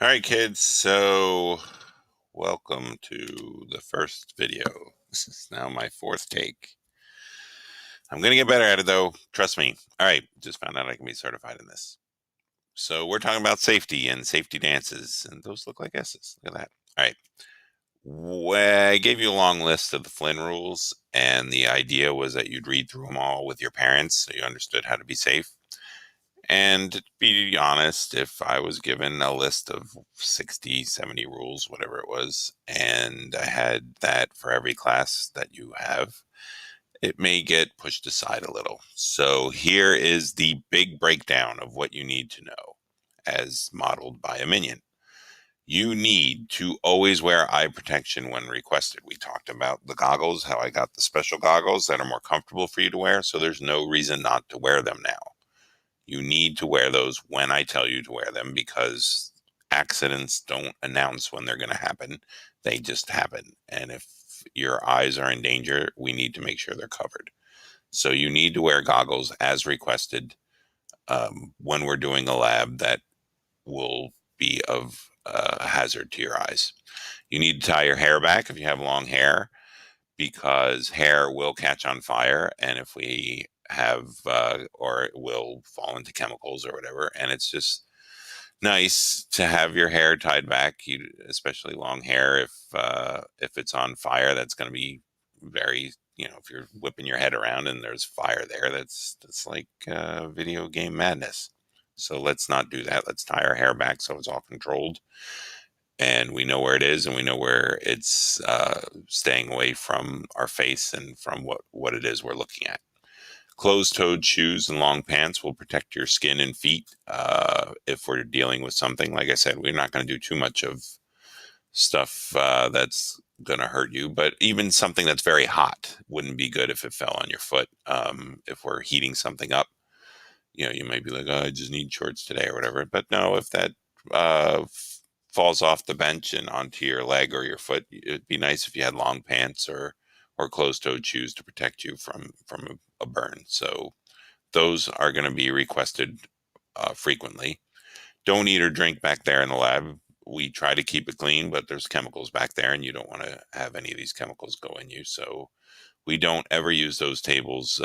All right, kids. So, welcome to the first video. This is now my fourth take. I'm going to get better at it, though. Trust me. All right. Just found out I can be certified in this. So, we're talking about safety and safety dances, and those look like S's. Look at that. All right. I gave you a long list of the Flynn rules, and the idea was that you'd read through them all with your parents so you understood how to be safe. And to be honest, if I was given a list of 60, 70 rules, whatever it was, and I had that for every class that you have, it may get pushed aside a little. So here is the big breakdown of what you need to know as modeled by a minion. You need to always wear eye protection when requested. We talked about the goggles, how I got the special goggles that are more comfortable for you to wear. So there's no reason not to wear them now. You need to wear those when I tell you to wear them because accidents don't announce when they're going to happen. They just happen. And if your eyes are in danger, we need to make sure they're covered. So you need to wear goggles as requested when we're doing a lab that will be of hazard to your eyes. You need to tie your hair back if you have long hair because hair will catch on fire. And if we have, or it will fall into chemicals or whatever. And it's just nice to have your hair tied back, especially long hair. If it's on fire, that's going to be very, if you're whipping your head around and there's fire there, that's like video game madness. So let's not do that. Let's tie our hair back so it's all controlled and we know where it is and we know where it's staying away from our face and from what it is we're looking at. Closed-toed shoes and long pants will protect your skin and feet if we're dealing with something. Like I said, we're not going to do too much of stuff that's going to hurt you, but even something that's very hot wouldn't be good if it fell on your foot. If we're heating something up, you might be like, oh, I just need shorts today or whatever. But no, if that falls off the bench and onto your leg or your foot, it'd be nice if you had long pants or closed-toed shoes to protect you from a burn. So those are going to be requested frequently. Don't eat or drink back there in the lab. We try to keep it clean, but there's chemicals back there, and you don't want to have any of these chemicals go in you. So we don't ever use those tables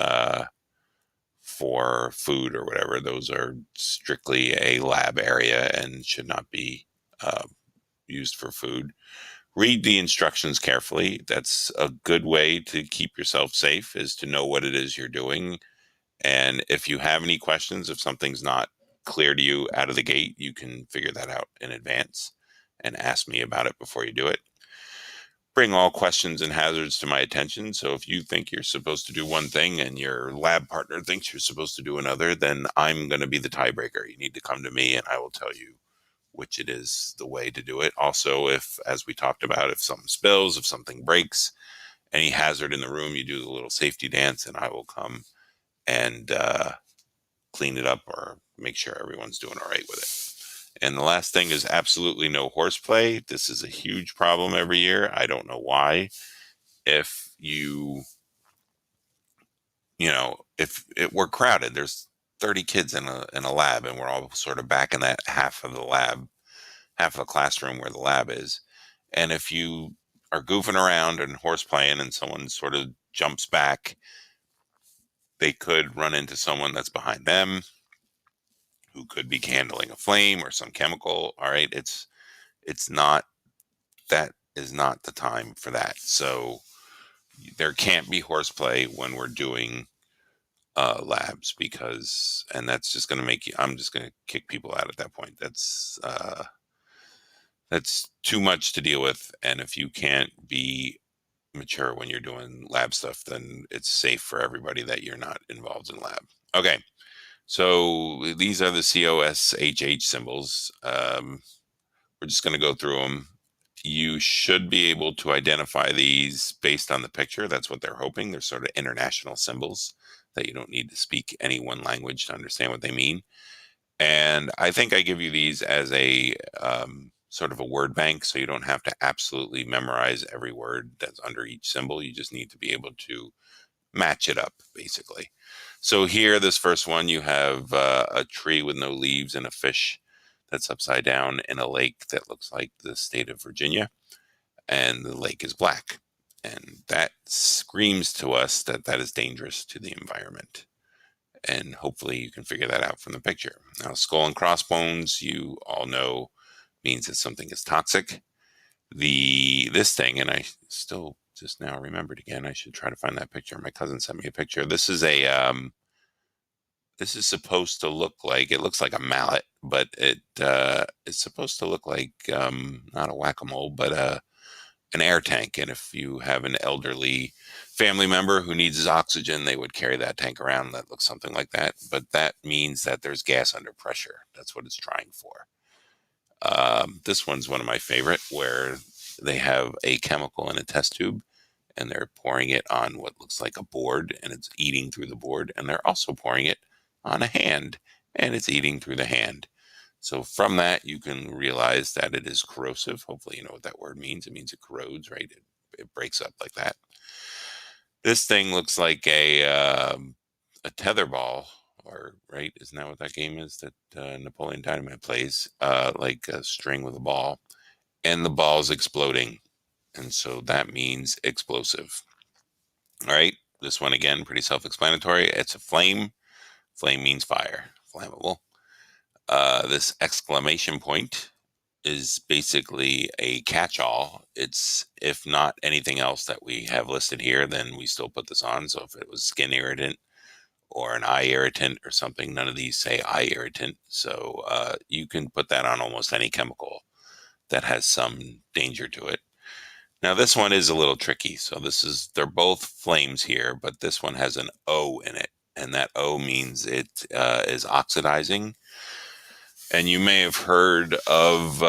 for food or whatever. Those are strictly a lab area and should not be uh, used for food. Read the instructions carefully. That's a good way to keep yourself safe, is to know what it is you're doing. And if you have any questions, if something's not clear to you out of the gate, you can figure that out in advance and ask me about it before you do it. Bring all questions and hazards to my attention. So if you think you're supposed to do one thing and your lab partner thinks you're supposed to do another, then I'm going to be the tiebreaker. You need to come to me and I will tell you which it is the way to do it. Also, if, as we talked about, if something spills, if something breaks, any hazard in the room, you do the little safety dance and I will come and clean it up or make sure everyone's doing all right with it. And the last thing is absolutely no horseplay. This is a huge problem every year. I don't know why. If we're crowded, there's 30 kids in a lab, and we're all sort of back in that half of the lab, half of the classroom where the lab is. And if you are goofing around and horseplaying, and someone sort of jumps back, they could run into someone that's behind them who could be handling a flame or some chemical. All right, it's not that is not the time for that. So there can't be horseplay when we're doing labs and that's just going to make you. I'm just going to kick people out at that point. That's too much to deal with. And if you can't be mature when you're doing lab stuff, then it's safe for everybody that you're not involved in lab. Okay. So these are the COSHH symbols. We're just going to go through them. You should be able to identify these based on the picture. That's what they're hoping. They're sort of international symbols that you don't need to speak any one language to understand what they mean. And I think I give you these as a sort of a word bank, so you don't have to absolutely memorize every word that's under each symbol. You just need to be able to match it up, basically. So here, this first one, you have a tree with no leaves and a fish that's upside down in a lake that looks like the state of Virginia, and the lake is black. And that screams to us that that is dangerous to the environment. And hopefully you can figure that out from the picture. Now, skull and crossbones, you all know, means that something is toxic. This thing, and I still just now remembered again, I should try to find that picture. My cousin sent me a picture. This is supposed to look like, it looks like a mallet, but it's supposed to look like not a whack-a-mole, but an air tank. And if you have an elderly family member who needs oxygen, they would carry that tank around. That looks something like that. But that means that there's gas under pressure. That's what it's trying for. This one's one of my favorite, where they have a chemical in a test tube and they're pouring it on what looks like a board, and it's eating through the board. And they're also pouring it on a hand, and it's eating through the hand. So from that, you can realize that it is corrosive. Hopefully you know what that word means. It means it corrodes, right? It breaks up like that. This thing looks like a tetherball, or right? Isn't that what that game is that Napoleon Dynamite plays? Like a string with a ball, and the ball's exploding. And so that means explosive. All right. This one, again, pretty self-explanatory. It's a flame. Flame means fire, flammable. This exclamation point is basically a catch-all. It's, if not anything else that we have listed here, then we still put this on. So if it was skin irritant or an eye irritant or something, none of these say eye irritant. So you can put that on almost any chemical that has some danger to it. Now this one is a little tricky. So they're both flames here, but this one has an O in it. And that O means it is oxidizing. And you may have heard of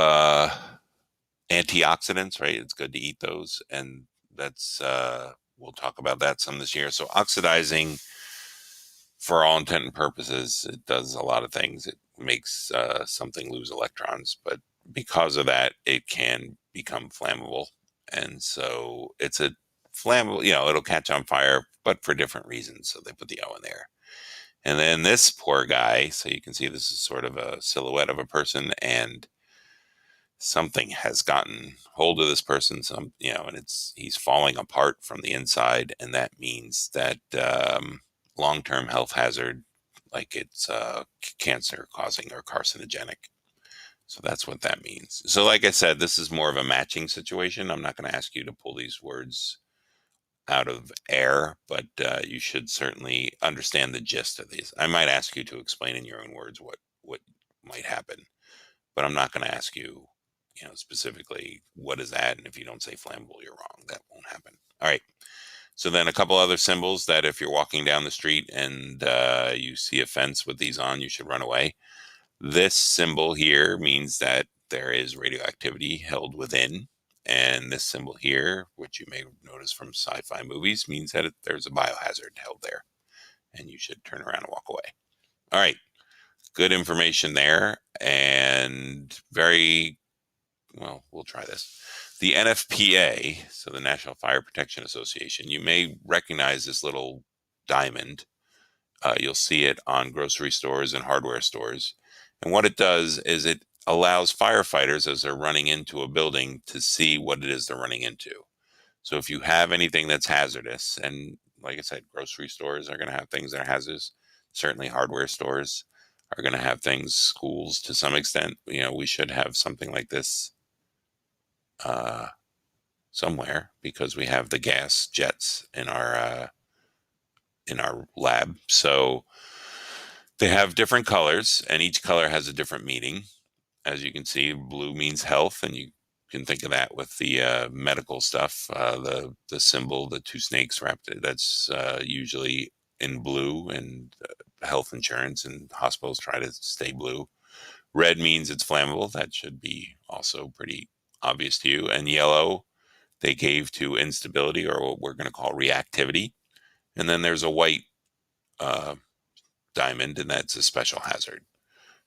antioxidants, right? It's good to eat those. And that's, we'll talk about that some this year. So oxidizing, for all intent and purposes, it does a lot of things. It makes something lose electrons, but because of that, it can become flammable. And so it's a flammable, it'll catch on fire, but for different reasons. So they put the O in there. And then this poor guy, so you can see this is sort of a silhouette of a person, and something has gotten hold of this person, and he's falling apart from the inside. And that means that long-term health hazard, like it's cancer causing or carcinogenic. So that's what that means. So like I said, this is more of a matching situation. I'm not going to ask you to pull these words out of air, but you should certainly understand the gist of these. I might ask you to explain in your own words what might happen, but I'm not going to ask you, specifically what is that, and if you don't say flammable, you're wrong. That won't happen. All right. So then a couple other symbols that if you're walking down the street and you see a fence with these on, you should run away. This symbol here means that there is radioactivity held within. And this symbol here, which you may notice from sci-fi movies, means that there's a biohazard held there. And you should turn around and walk away. All right. Good information there. And we'll try this. The NFPA, so the National Fire Protection Association, you may recognize this little diamond. You'll see it on grocery stores and hardware stores. And what it does is it allows firefighters, as they're running into a building, to see what it is they're running into. So if you have anything that's hazardous, and like I said, grocery stores are going to have things that are hazardous. Certainly hardware stores are going to have things, schools to some extent. We should have something like this somewhere, because we have the gas jets in our lab. So they have different colors, and each color has a different meaning. As you can see, blue means health, and you can think of that with the medical stuff. The symbol, the two snakes wrapped, that's usually in blue, and health insurance, and hospitals try to stay blue. Red means it's flammable. That should be also pretty obvious to you. And yellow, they gave to instability, or what we're going to call reactivity. And then there's a white diamond, and that's a special hazard.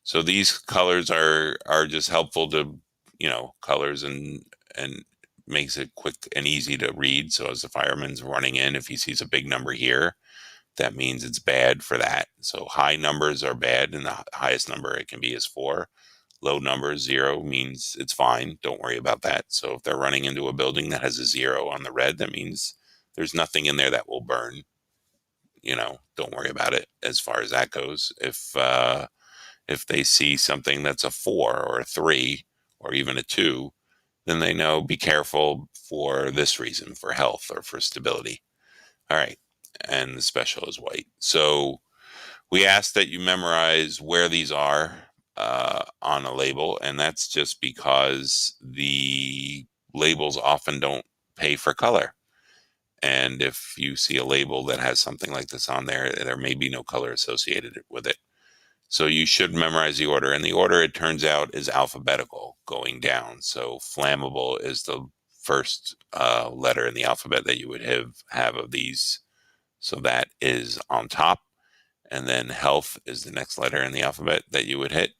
So these colors are just helpful to, colors, and makes it quick and easy to read. So as the fireman's running in, if he sees a big number here, that means it's bad for that. So high numbers are bad, and the highest number it can be is 4. Low number, 0, means it's fine. Don't worry about that. So if they're running into a building that has a 0 on the red, that means there's nothing in there that will burn. Don't worry about it as far as that goes. If they see something that's a 4 or a 3 or even a 2, then they know be careful for this reason, for health or for stability. All right. And the special is white. So we ask that you memorize where these are on a label, and that's just because the labels often don't pay for color. And if you see a label that has something like this on there, there may be no color associated with it. So you should memorize the order. And the order, it turns out, is alphabetical going down. So flammable is the first letter in the alphabet that you would have of these. So that is on top. And then health is the next letter in the alphabet that you would hit.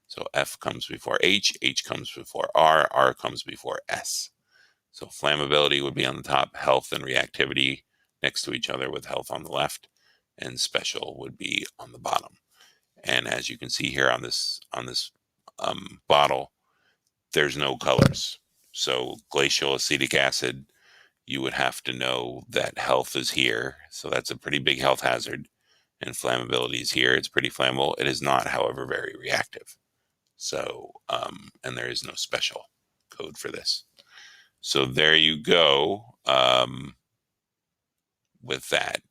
So F comes before H comes before R comes before S. So flammability would be on the top, health and reactivity next to each other with health on the left, and special would be on the bottom. And as you can see here on this bottle, there's no colors. So glacial acetic acid, you would have to know that health is here. So that's a pretty big health hazard. And flammability is here. It's pretty flammable. It is not, however, very reactive. So, and there is no special code for this. So there you go with that.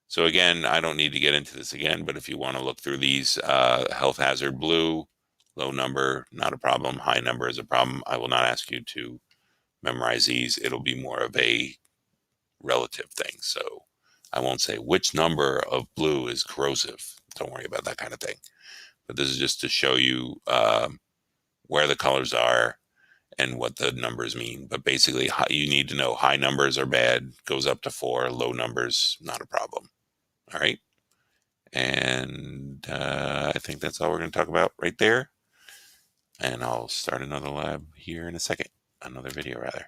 So again, I don't need to get into this again, but if you want to look through these, health hazard blue, low number, not a problem. High number is a problem. I will not ask you to memorize these. It'll be more of a relative thing. So I won't say which number of blue is corrosive. Don't worry about that kind of thing. But this is just to show you where the colors are and what the numbers mean. But basically, you need to know high numbers are bad, goes up to 4, low numbers, not a problem. All right. And I think that's all we're going to talk about right there. And I'll start another lab here in a second, another video rather.